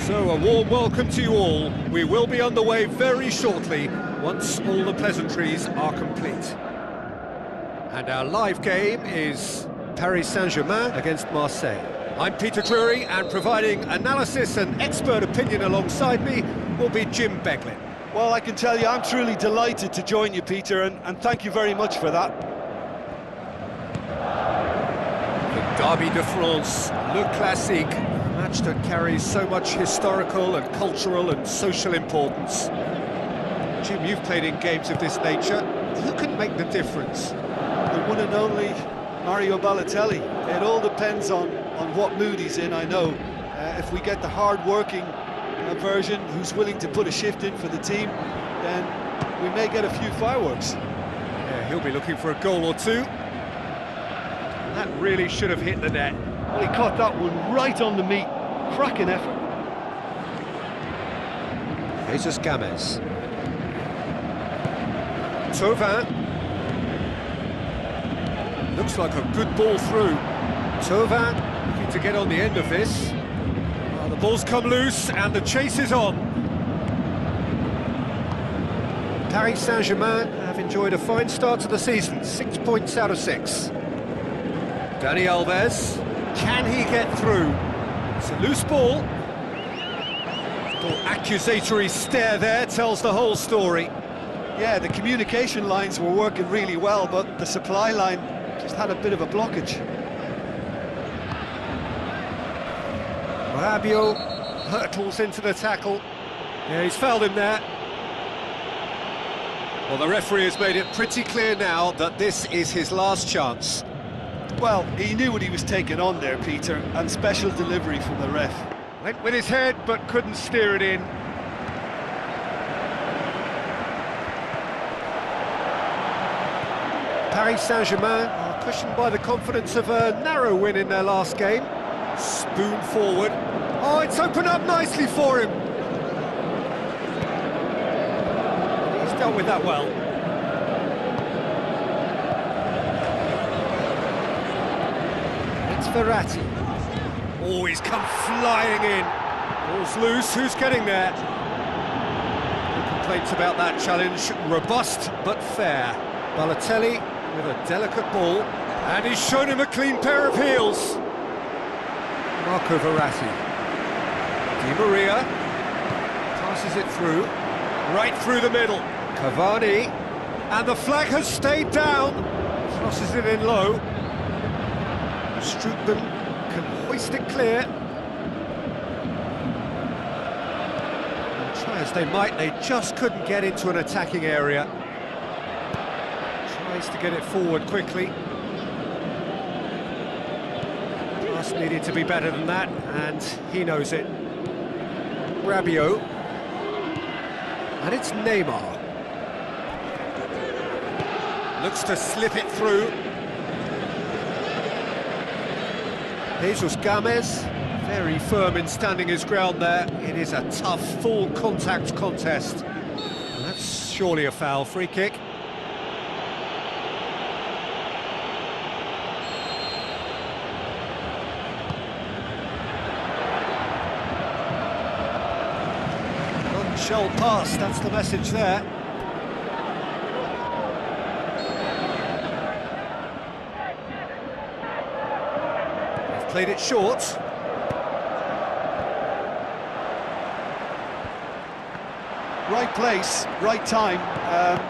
So, a warm welcome to you all. We will be on the way very shortly, once all the pleasantries are complete. And our live game is Paris Saint-Germain against Marseille. I'm Peter Drury, and providing analysis and expert opinion alongside me will be Jim Beglin. Well, I can tell you I'm truly delighted to join you, Peter, and thank you very much for that. The Derby de France, Le Classique, a match that carries so much historical and cultural and social importance. Jim, you've played in games of this nature. Who can make the difference? The one and only Mario Balotelli. It all depends on what mood he's in, I know. If we get the hard-working version who's willing to put a shift in for the team, then we may get a few fireworks. Yeah, he'll be looking for a goal or two. That really should have hit the net. Well, he caught that one right on the meat. Cracking effort. Jesus Gomez. Thauvin. Looks like a good ball through. Thauvin looking to get on the end of this. Well, the ball's come loose and the chase is on. Paris Saint-Germain have enjoyed a fine start to the season, 6 points out of 6. Dani Alves, can he get through? It's a loose ball. The accusatory stare there tells the whole story. Yeah, the communication lines were working really well, but the supply line just had a bit of a blockage. Rabiot hurtles into the tackle. Yeah, he's fouled him there. Well, the referee has made it pretty clear now that this is his last chance. Well, he knew what he was taking on there, Peter, and special delivery from the ref. Went with his head, but couldn't steer it in. Paris Saint-Germain are cushioned by the confidence of a narrow win in their last game. Spoon forward. Oh, it's opened up nicely for him. He's dealt with that well. It's Verratti. Oh, he's come flying in. Ball's loose, who's getting there? No complaints about that challenge. Robust, but fair. Balotelli with a delicate ball, and he's shown him a clean pair of heels. Marco Verratti. Di Maria passes it through, right through the middle. Cavani, and the flag has stayed down. Crosses it in low. Strootman can hoist it clear. And try as they might, they just couldn't get into an attacking area. Tries to get it forward quickly. Pass needed to be better than that, and he knows it. Rabiot. And it's Neymar. Looks to slip it through. Jesus Gomez, very firm in standing his ground there. It is a tough, full contact contest. And that's surely a foul. Free kick. Shell pass, that's the message there. They've played it short. Right place, right time.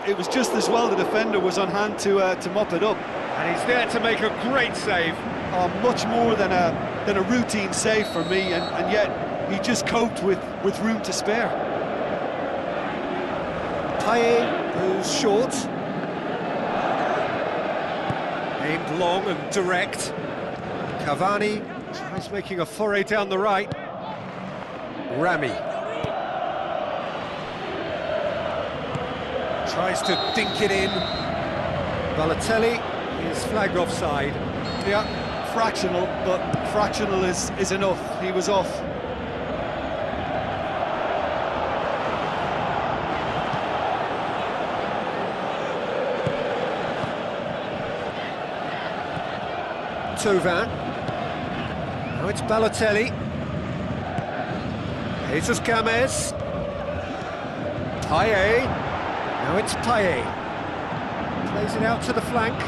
It was just as well the defender was on hand to mop it up. And he's there to make a great save. Much more than a routine save for me, and yet he just coped with room to spare. Payet goes short. Aimed long and direct. Cavani tries making a foray down the right. Rami tries to dink it in. Balotelli is flagged offside. Yeah, fractional, but fractional is enough. He was off. Thauvin. Now it's Balotelli. Jesus Gomez. Payet. Now it's Payet. Plays it out to the flank.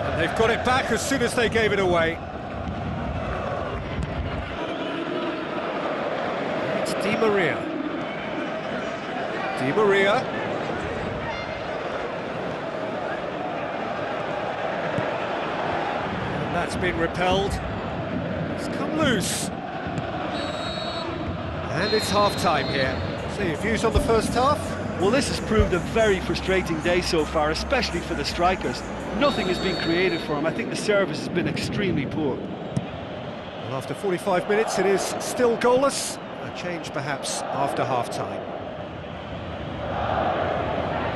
And they've got it back as soon as they gave it away. It's Di Maria. Di Maria. And that's been repelled. It's come loose. And it's half-time here. So your views on the first half? Well, this has proved a very frustrating day so far, especially for the strikers. Nothing has been created for them. I think the service has been extremely poor. Well, after 45 minutes, it is still goalless. A change, perhaps, after half-time.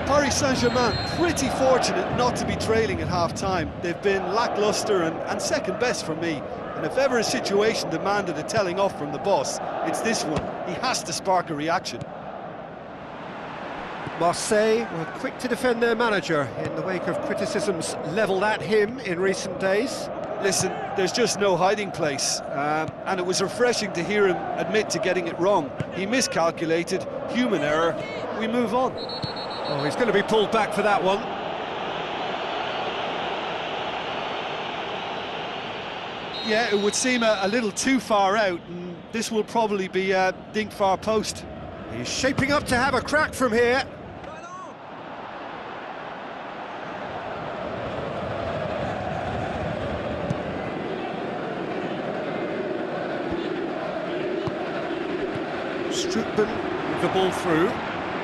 Paris Saint-Germain pretty fortunate not to be trailing at half-time. They've been lacklustre and second best for me. And if ever a situation demanded a telling off from the boss, it's this one. He has to spark a reaction. Marseille were quick to defend their manager in the wake of criticisms levelled at him in recent days. Listen, there's just no hiding place, and it was refreshing to hear him admit to getting it wrong. He miscalculated, human error, we move on. Oh, he's going to be pulled back for that one. Yeah, it would seem a little too far out, and this will probably be dinked far post. He's shaping up to have a crack from here. Strootman with the ball through.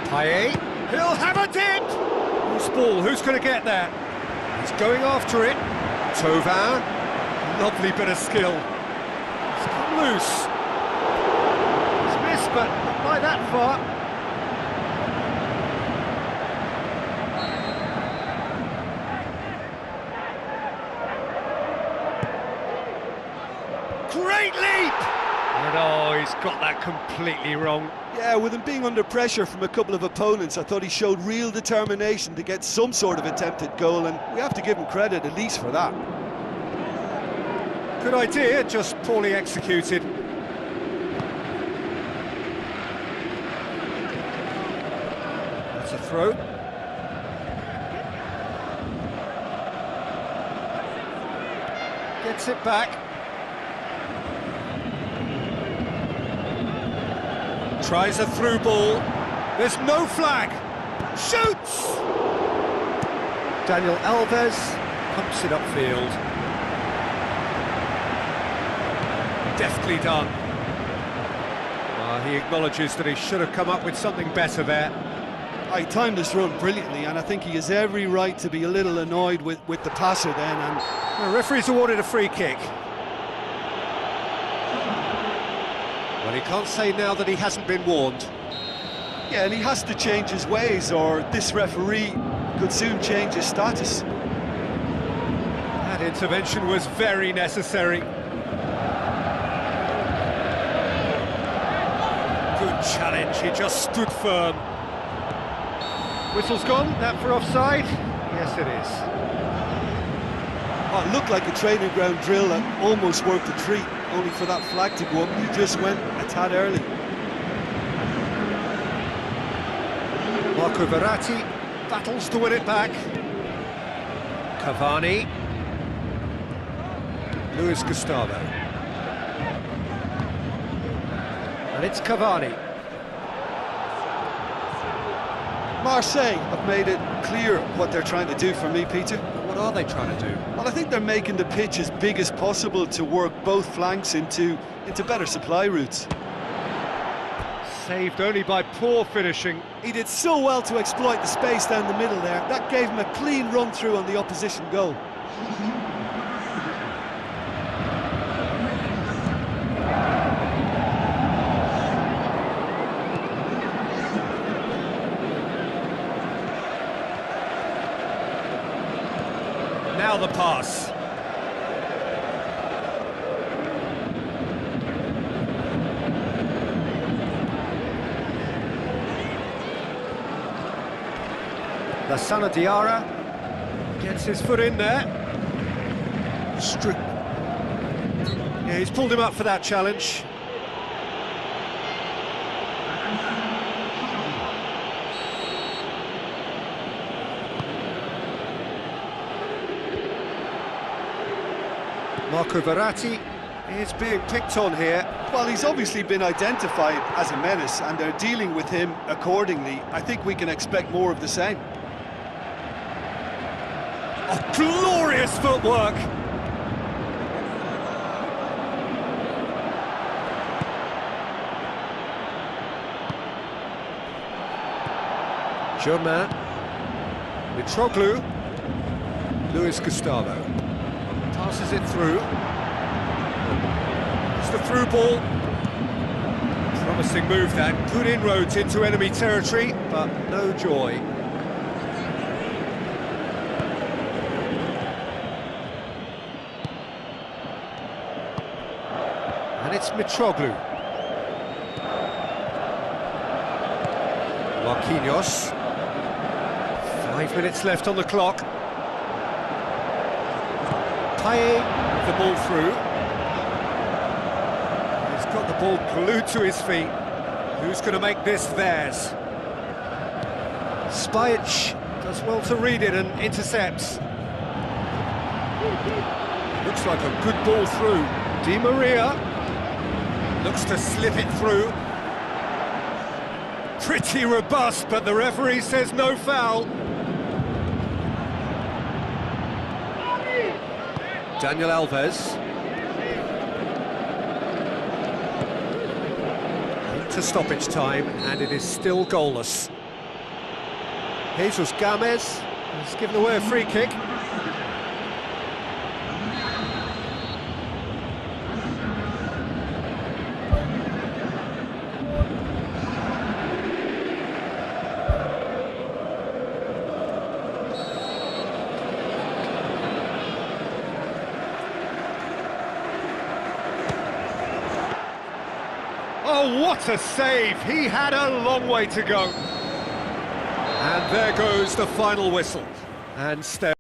Payet, he'll have a dip! Who's ball, who's going to get there? He's going after it. Thauvin, lovely bit of skill. It's come loose. It's missed, but not by that far. Great leap! And oh, he's got that completely wrong. Yeah, with him being under pressure from a couple of opponents, I thought he showed real determination to get some sort of attempted goal, and we have to give him credit at least for that. Good idea, just poorly executed. That's a throw. Gets it back. Tries a through ball. There's no flag. Shoots! Daniel Alves pumps it upfield. Deftly done. He acknowledges that he should have come up with something better there. He timed this run brilliantly, and I think he has every right to be a little annoyed with the passer then. And the referee's awarded a free kick. Well, he can't say now that he hasn't been warned. yeah, and he has to change his ways, or this referee could soon change his status. That intervention was very necessary. Good challenge, he just stood firm. Whistle's gone, that for offside? Yes, it is. Oh, it looked like a training ground drill that almost worked a treat, only for that flag to go up. He just went a tad early. Marco Verratti battles to win it back. Cavani. Luis Gustavo. And it's Cavani. Marseille have made it clear what they're trying to do for me, Peter. What are they trying to do? Well, I think they're making the pitch as big as possible to work both flanks into better supply routes. Saved only by poor finishing. He did so well to exploit the space down the middle there. That gave him a clean run-through on the opposition goal. Now the pass. Lassana Diarra gets his foot in there. Yeah, he's pulled him up for that challenge. Marco Verratti is being picked on here. Well, he's obviously been identified as a menace, and they're dealing with him accordingly. I think we can expect more of the same. Oh, glorious footwork! Germain, Mitroglou, Luis Gustavo, passes it through. It's the through ball. Promising move that, good inroads into enemy territory, but no joy. And it's Mitroglou. Marquinhos. 5 minutes left on the clock. Payet, the ball through. He's got the ball glued to his feet. Who's going to make this theirs? Spajic does well to read it and intercepts. Looks like a good ball through. Di Maria looks to slip it through. Pretty robust, but the referee says no foul. Daniel Alves. Into stoppage time, and it is still goalless. Jesus Gomez has given away a free kick. Oh, what a save! He had a long way to go. And there goes the final whistle. And stay.